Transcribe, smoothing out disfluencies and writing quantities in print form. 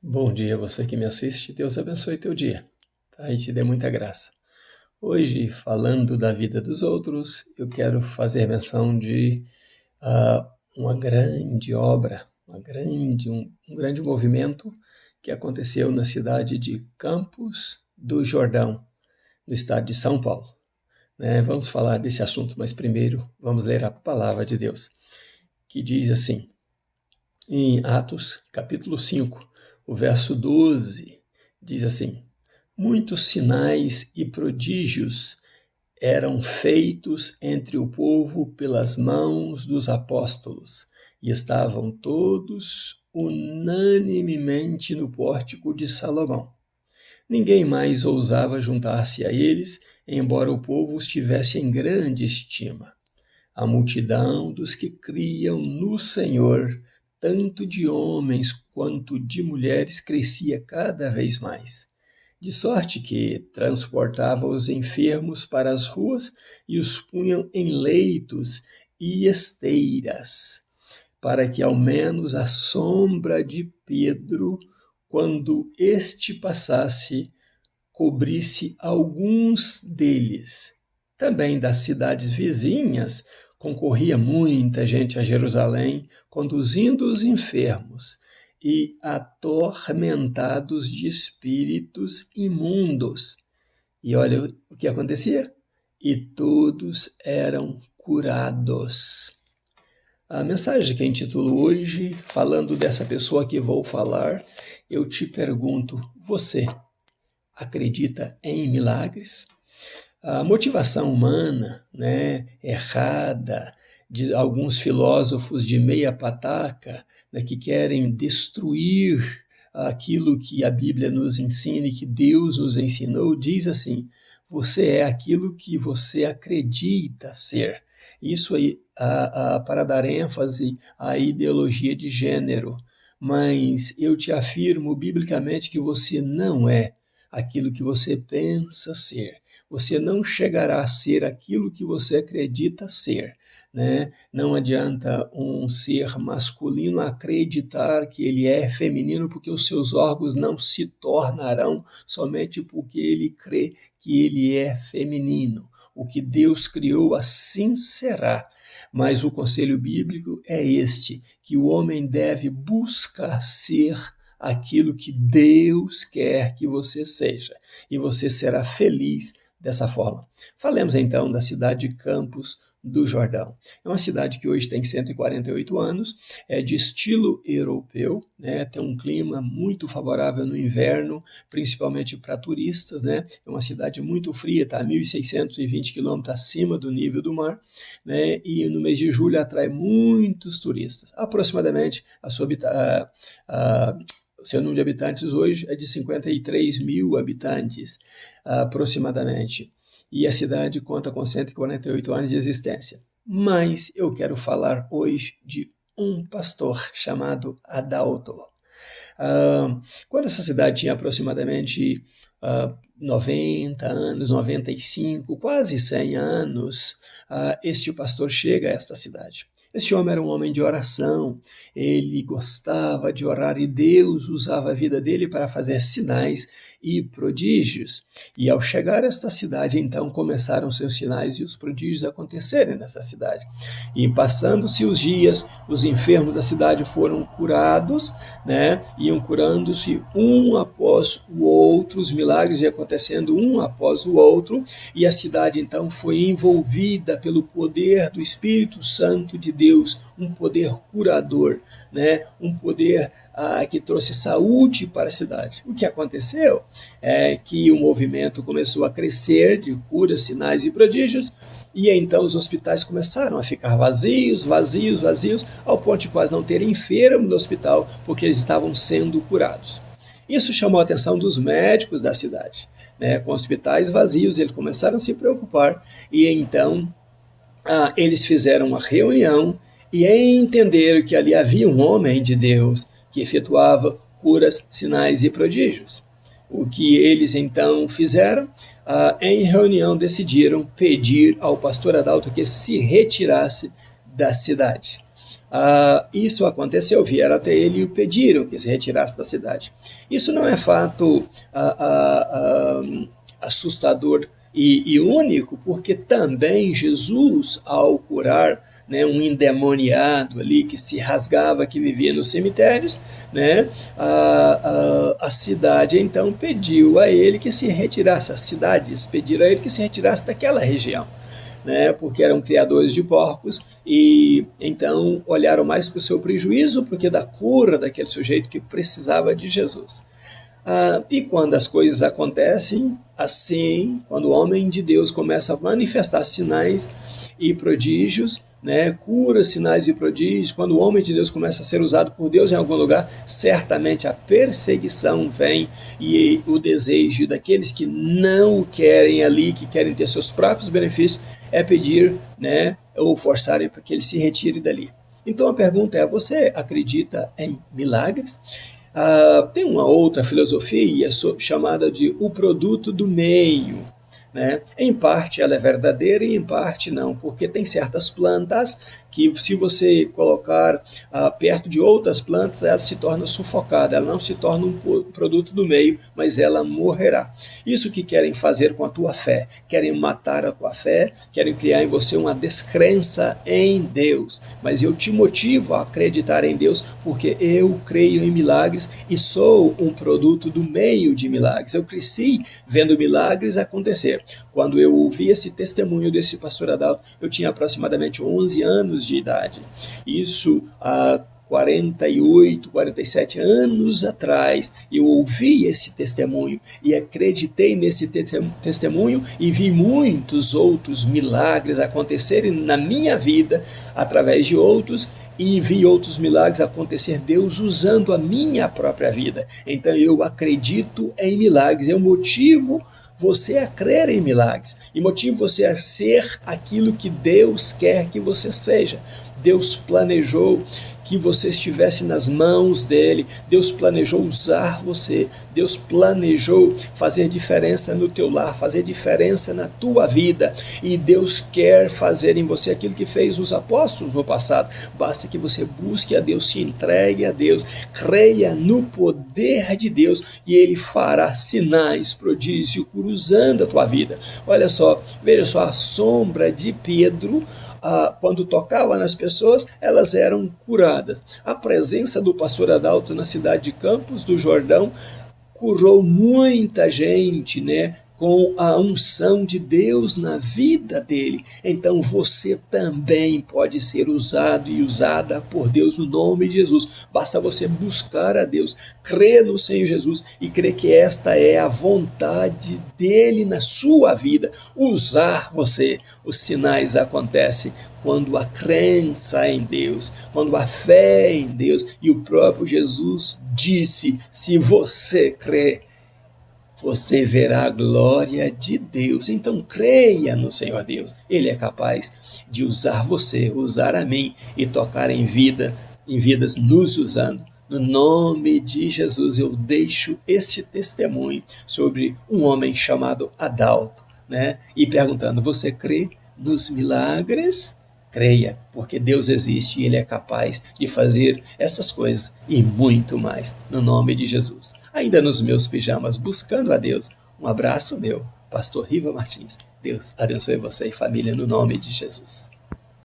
Bom dia, você que me assiste. Deus abençoe teu dia, tá? E te dê muita graça. Hoje, falando da vida dos outros, eu quero fazer menção de uma grande obra, um grande movimento que aconteceu na cidade de Campos do Jordão, no estado de São Paulo, né? Vamos falar desse assunto, mas primeiro vamos ler a palavra de Deus, que diz assim, em Atos, capítulo 5, o verso 12, diz assim: muitos sinais e prodígios eram feitos entre o povo pelas mãos dos apóstolos, e estavam todos unanimemente no pórtico de Salomão. Ninguém mais ousava juntar-se a eles, embora o povo os tivesse em grande estima. A multidão dos que criam no Senhor, tanto de homens quanto de mulheres, crescia cada vez mais, de sorte que transportava os enfermos para as ruas e os punham em leitos e esteiras, para que ao menos a sombra de Pedro, quando este passasse, cobrisse alguns deles. Também das cidades vizinhas concorria muita gente a Jerusalém, conduzindo os enfermos e atormentados de espíritos imundos. E olha o que acontecia. E todos eram curados. A mensagem que eu intitulo hoje, falando dessa pessoa que vou falar, eu te pergunto, você acredita em milagres? A motivação humana, errada, de alguns filósofos de meia pataca, que querem destruir aquilo que a Bíblia nos ensina e que Deus nos ensinou, diz assim: você é aquilo que você acredita ser. Isso aí para dar ênfase à ideologia de gênero. Mas eu te afirmo biblicamente que você não é aquilo que você pensa ser. Você não chegará a ser aquilo que você acredita ser, né? Não adianta um ser masculino acreditar que ele é feminino, porque os seus órgãos não se tornarão somente porque ele crê que ele é feminino. O que Deus criou assim será. Mas o conselho bíblico é este, que o homem deve buscar ser aquilo que Deus quer que você seja, e você será feliz dessa forma. Falemos então da cidade de Campos do Jordão. É uma cidade que hoje tem 148 anos, é de estilo europeu, tem um clima muito favorável no inverno, principalmente para turistas, É uma cidade muito fria, está a 1.620 quilômetros acima do nível do mar, e no mês de julho atrai muitos turistas. Aproximadamente o seu número de habitantes hoje é de 53 mil habitantes, aproximadamente. E a cidade conta com 148 anos de existência. Mas eu quero falar hoje de um pastor chamado Adalto. Quando essa cidade tinha aproximadamente 90 anos, 95, quase 100 anos, este pastor chega a esta cidade. Este homem era um homem de oração, ele gostava de orar e Deus usava a vida dele para fazer sinais e prodígios. E ao chegar a esta cidade, então, começaram seus sinais e os prodígios a acontecerem nessa cidade. E passando-se os dias, os enfermos da cidade foram curados, iam curando-se um após o outro, os milagres iam acontecendo um após o outro, e a cidade então foi envolvida pelo poder do Espírito Santo de Deus, um poder curador, um poder que trouxe saúde para a cidade. O que aconteceu é que o movimento começou a crescer de curas, sinais e prodígios, e então os hospitais começaram a ficar vazios, ao ponto de quase não ter enfermo no hospital, porque eles estavam sendo curados. Isso chamou a atenção dos médicos da cidade, com hospitais vazios, eles começaram a se preocupar, e então eles fizeram uma reunião e entenderam que ali havia um homem de Deus que efetuava curas, sinais e prodígios. O que eles então fizeram? Em reunião decidiram pedir ao pastor Adalto que se retirasse da cidade. Isso aconteceu, vieram até ele e o pediram que se retirasse da cidade. Isso não é fato assustador e único, porque também Jesus, ao curar, né, um endemoniado ali que se rasgava, que vivia nos cemitérios, né, a cidade então pediu a ele que se retirasse, as cidades pediram a ele que se retirasse daquela região, né, porque eram criadores de porcos e então olharam mais para o seu prejuízo porque da cura daquele sujeito que precisava de Jesus. E quando as coisas acontecem assim, quando o homem de Deus começa a manifestar sinais e prodígios, né, cura, sinais e prodígios, quando o homem de Deus começa a ser usado por Deus em algum lugar, certamente a perseguição vem e o desejo daqueles que não o querem ali, que querem ter seus próprios benefícios, é pedir, né, ou forçarem para que ele se retire dali. Então a pergunta é, você acredita em milagres? Tem uma outra filosofia chamada de o produto do meio, né? Em parte ela é verdadeira e em parte não, porque tem certas plantas que se você colocar perto de outras plantas, ela se torna sufocada, ela não se torna um produto do meio, mas ela morrerá. Isso que querem fazer com a tua fé, querem matar a tua fé, querem criar em você uma descrença em Deus, mas eu te motivo a acreditar em Deus, porque eu creio em milagres e sou um produto do meio de milagres. Eu cresci vendo milagres acontecer. Quando eu ouvi esse testemunho desse pastor Adalto, eu tinha aproximadamente 11 anos de idade. Isso há 48, 47 anos atrás, eu ouvi esse testemunho e acreditei nesse testemunho e vi muitos outros milagres acontecerem na minha vida através de outros, e vi outros milagres acontecer, Deus usando a minha própria vida. Então eu acredito em milagres, eu motivo você a crer em milagres e motivo você a ser aquilo que Deus quer que você seja. Deus planejou que você estivesse nas mãos dele, Deus planejou usar você, Deus planejou fazer diferença no teu lar, fazer diferença na tua vida, e Deus quer fazer em você aquilo que fez os apóstolos no passado. Basta que você busque a Deus, se entregue a Deus, creia no poder de Deus e ele fará sinais, prodígio, cruzando a tua vida. Olha só, veja só a sombra de Pedro. Quando tocava nas pessoas, elas eram curadas. A presença do pastor Adalto na cidade de Campos do Jordão curou muita gente, né? Com a unção de Deus na vida dele. Então você também pode ser usado e usada por Deus no nome de Jesus. Basta você buscar a Deus, crer no Senhor Jesus e crer que esta é a vontade dele na sua vida, usar você. Os sinais acontecem quando a crença em Deus, quando a fé em Deus, e o próprio Jesus disse, se você crer, você verá a glória de Deus. Então creia no Senhor Deus. Ele é capaz de usar você, usar a mim e tocar em vidas nos usando. No nome de Jesus eu deixo este testemunho sobre um homem chamado Adalto, né? E perguntando, você crê nos milagres? Creia, porque Deus existe e Ele é capaz de fazer essas coisas e muito mais, no nome de Jesus. Ainda nos meus pijamas, buscando a Deus, um abraço meu, Pastor Riva Martins. Deus abençoe você e família, no nome de Jesus.